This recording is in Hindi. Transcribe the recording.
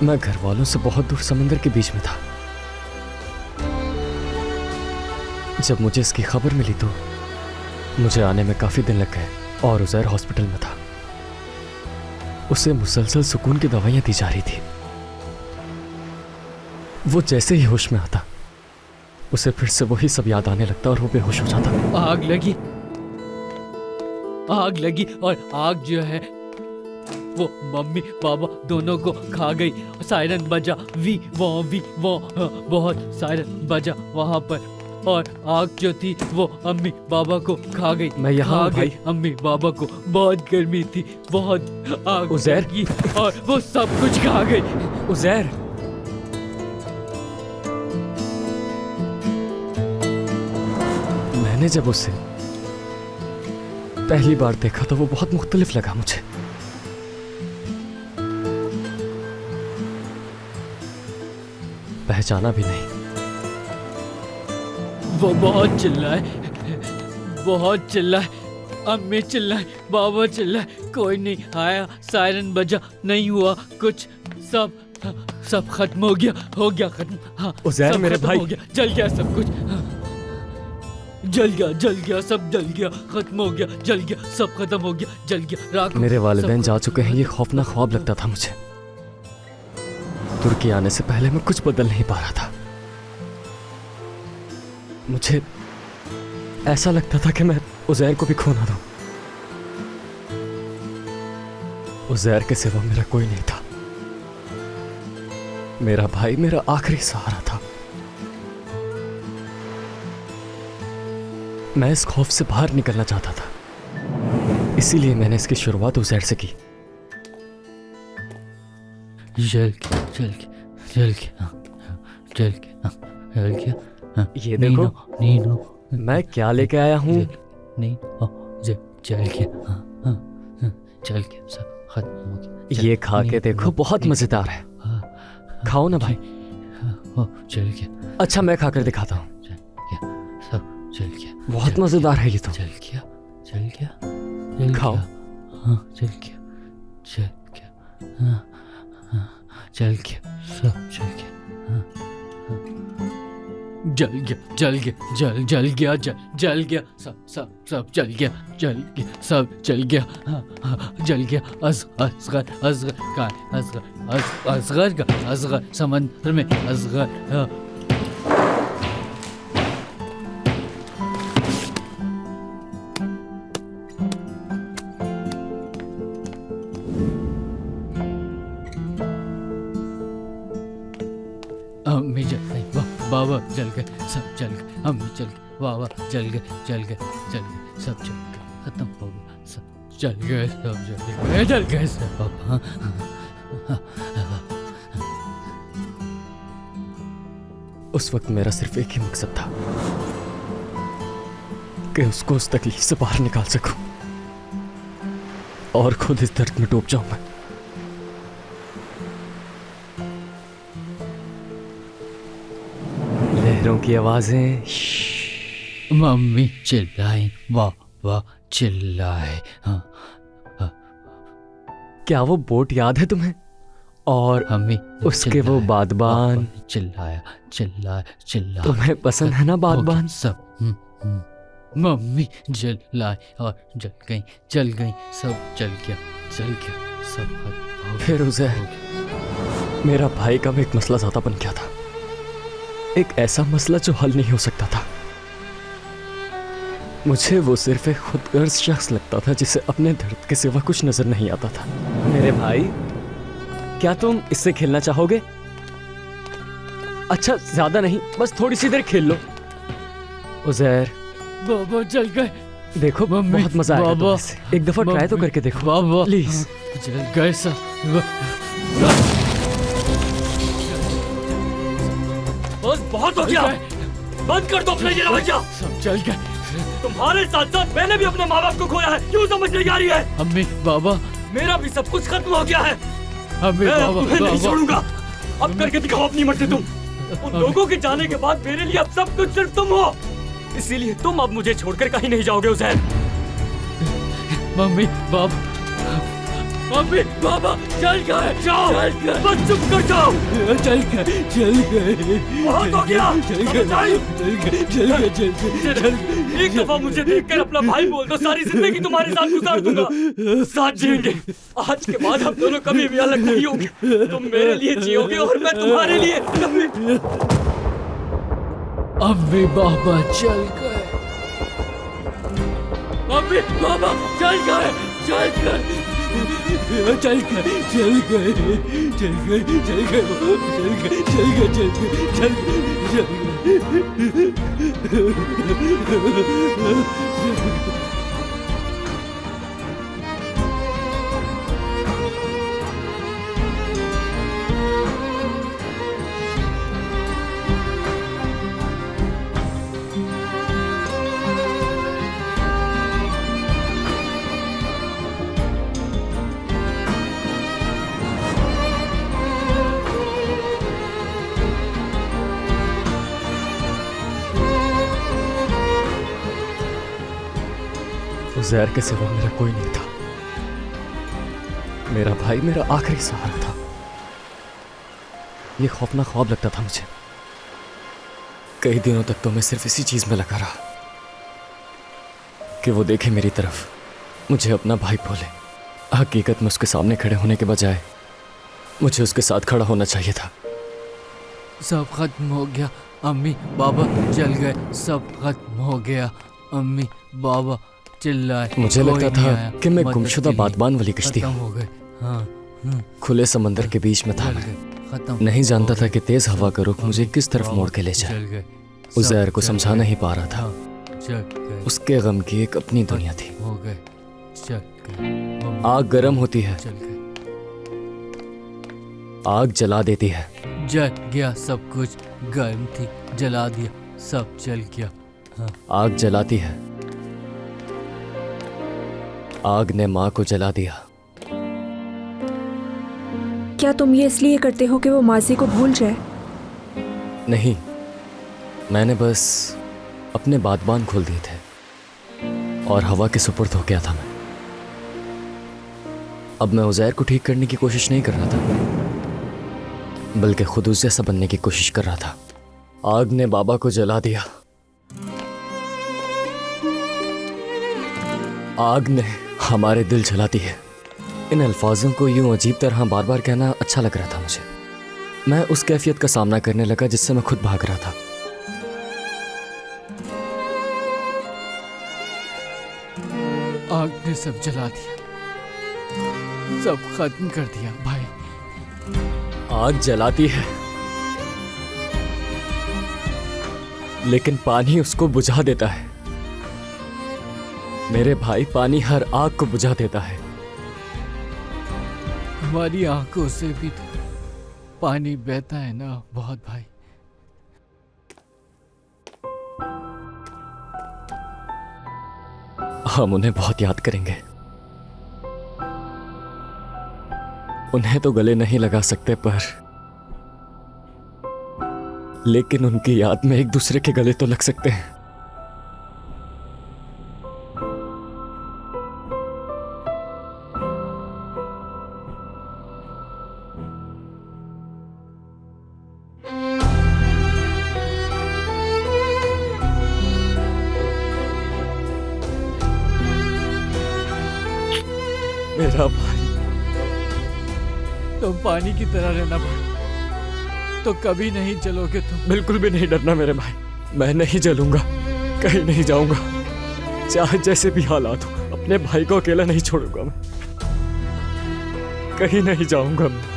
मैं घर वालों से बहुत दूर समंदर के बीच में था। जब मुझे इसकी खबर मिली तो मुझे आने में काफी दिन लग गए और उज़ैर हॉस्पिटल में था। उसे मुसलसल सुकून की दवाइयां दी जा रही थी। वो जैसे ही होश में आता उसे फिर से वही सब याद आने लगता और वो बेहोश हो जाता। आग लगी और आग जो है वो मम्मी पापा दोनों को खा गई। सायरन बजा, वी वो बहुत सायरन बजा वहां पर, और आग जो थी वो अम्मी बाबा को खा गई। मैं यहाँ हूँ भाई। अम्मी बाबा को बहुत गर्मी थी, बहुत आग उज़ैर लगी और वो सब कुछ खा गई। उज़ैर, मैंने जब उसे पहली बार देखा तो वो बहुत मुख्तलिफ लगा मुझे। पहचाना भी नहीं। वो बहुत चिल्लाए, अम्मी चिल्लाए, बाबा चिल्लाए, कोई नहीं आया, सायरन बजा, नहीं हुआ कुछ, सब खत्म हो गया खत्म। हाँ, उज़ैर मेरे भाई, हो गया, जल गया सब कुछ। हाँ, जल गया, सब जल गया, खत्म हो गया, जल गया, सब खत्म हो गया, जल गया, राख। मेरे वालिदैन जा चुके हैं। ये खौफनाक ख्वाब लगता था मुझे। तुर्की आने से पहले मैं कुछ बदल नहीं पा रहा था। मुझे ऐसा लगता था कि मैं उज़ैर को भी खो ना दूं। उज़ैर के सिवा मेरा कोई नहीं था। मेरा भाई मेरा आखिरी सहारा था। मैं इस खौफ से बाहर निकलना चाहता था, इसीलिए मैंने इसकी शुरुआत उज़ैर से की। जल गया। ये देखो नीनो, मैं क्या लेके आया हूँ। जल गया, सब खत्म हो गया। ये खा के देखो, बहुत मजेदार है। खाओ ना भाई। जल गया। अच्छा मैं खाकर दिखाता हूँ। सब जल गया, बहुत मजेदार है ये तो। जल गया। खाओ। हाँ, जल गया, जल गया, सब जल गया। जल गया, सब जल गया, सब जल गया। जल गया। असगर समंदर में असगर। अम्मी जल गई, बाबा जल गए, सब जल गए, अम्मी जल गए, बाबा जल गए, सब जल गए, खत्म हो गया, सब जल गए, सब पापा। उस वक्त मेरा सिर्फ एक ही मकसद था कि उसको उस तकलीफ से बाहर निकाल सकूं और खुद इस दर्द में डूब जाऊं मैं। लहरों की आवाजें, मम्मी चिल्लाए, बाबा चिल्लाए। क्या वो बोट याद है तुम्हें? और मम्मी उसके वो बादबान। चिल्लाए। तुम्हें पसंद है ना बादबान? सब मम्मी जलाए और जल गई, सब जल गया, सब खत्म हो गया। फिर उसे मेरा भाई का भी एक मसला ज्यादा बन गया था। एक ऐसा मसला जो हल नहीं हो सकता था। मुझे वो सिर्फ एक खुदगर्ज शख्स लगता था जिसे अपने दर्द के सिवा कुछ नजर नहीं आता था। मेरे भाई, क्या तुम इससे खेलना चाहोगे? अच्छा ज्यादा नहीं, बस थोड़ी सी देर खेल लो। उज़ैर, बाबा जल गए। देखो बहुत मजा आएगा बाबा, एक दफा ट्राई तो करके देखो बाबा, प्लीज। जल गए सब। बस बहुत हो गया, बंद कर दो अपना ये रवैया। सब जल गए। तुम्हारे साथ साथ मैंने भी अपने माँ बाप को खोया है, क्यों समझ नहीं आ रही है? अम्मी बाबा, मेरा भी सब कुछ खत्म हो गया है। अम्मी मैं बाबा, तुम्हें नहीं बाबा। छोड़ूंगा। अब करके दिखाओ अपनी मर्जी तुम। उन लोगों के जाने के बाद मेरे लिए अब सब कुछ सिर्फ तुम हो, इसीलिए तुम अब मुझे छोड़कर कहीं नहीं जाओगे उज़ैर। मम्मी बाबा, मम्मी पापा चल गए, जाओ, चल गए, बस चुप कर जाओ। चल गए, बहुत हो गया, चल गए। एक दफा मुझे देखकर अपना भाई बोल दो, सारी जिंदगी तुम्हारे साथ गुजार दूंगा, साथ जिएंगे। आज के बाद हम दोनों कभी भी अलग नहीं होंगे। तुम मेरे लिए जियोगे और मैं तुम्हारे लिए। अम्मी बाबा चल गए, मम्मी पापा चल गए, चल गए, चल गए, चल गए, चल गए, चल गए, चल गए, चल गए, चल गए, चल गए। उज़ैर के सिवा मेरा कोई नहीं था। मेरा भाई मेरा आखिरी सहारा था। ये खौफनाक ख्वाब लगता था मुझे। कई दिनों तक तो मैं सिर्फ इसी चीज में लगा रहा कि वो देखे मेरी तरफ, मुझे अपना भाई बोले। हकीकत में उसके सामने खड़े होने के बजाय मुझे उसके साथ खड़ा होना चाहिए था। सब खत्म हो गया, अम्मी बाबा जल गए, सब खत्म हो गया। अम्मी बाबा चिल्लाए, मुझे कोई लगता नहीं था आया, कि मैं मदद गुमशुदा के लिए। बादबान वाली कश्ती खत्म हूँ। हो गए, हाँ, खुले समंदर के बीच में था चल मैं। गए, खत्म नहीं जानता हो था गए। कि तेज हवा का रुख मुझे किस तरफ बाबा मोड़ के ले जाए। चल गए, उज़ैर सब को चल समझा गए, नहीं पा रहा था। हाँ, चल गए, उसके गम की एक अपनी दुनिया थी। हो गए, चल गए, मम्मी आग गर्म होती है, चल गए, आग जला देती है। जल गया, सब कुछ गर्म थी, जला दिया, सब जल गया। हाँ, आग जलाती है। आग ने माँ को जला दिया। क्या तुम ये इसलिए करते हो कि वो माजी को भूल जाए? नहीं, मैंने बस अपने बादबान खोल दिए थे और हवा के सुपुर्द हो गया था मैं। अब मैं उज़ैर को ठीक करने की कोशिश नहीं कर रहा था, बल्कि खुद उस जैसा बनने की कोशिश कर रहा था। आग ने बाबा को जला दिया। आग ने हमारे दिल जलाती है। इन अल्फाजों को यूं अजीब तरह बार बार कहना अच्छा लग रहा था मुझे। मैं उस कैफियत का सामना करने लगा जिससे मैं खुद भाग रहा था। आग ने सब जला दिया, सब खत्म कर दिया भाई। आग जलाती है, लेकिन पानी उसको बुझा देता है। मेरे भाई, पानी हर आग को बुझा देता है। हमारी आंखों से भी तो पानी बहता है ना बहुत भाई। हम उन्हें बहुत याद करेंगे। उन्हें तो गले नहीं लगा सकते, पर लेकिन उनकी याद में एक दूसरे के गले तो लग सकते हैं। मेरा भाई, तुम पानी की तरह रहना भाई, तो कभी नहीं जलोगे तुम। बिल्कुल भी नहीं डरना मेरे भाई। मैं नहीं जलूंगा, कहीं नहीं जाऊंगा, चाहे जैसे भी हालात हो। अपने भाई को अकेला नहीं छोड़ूंगा मैं, कहीं नहीं जाऊंगा मैं।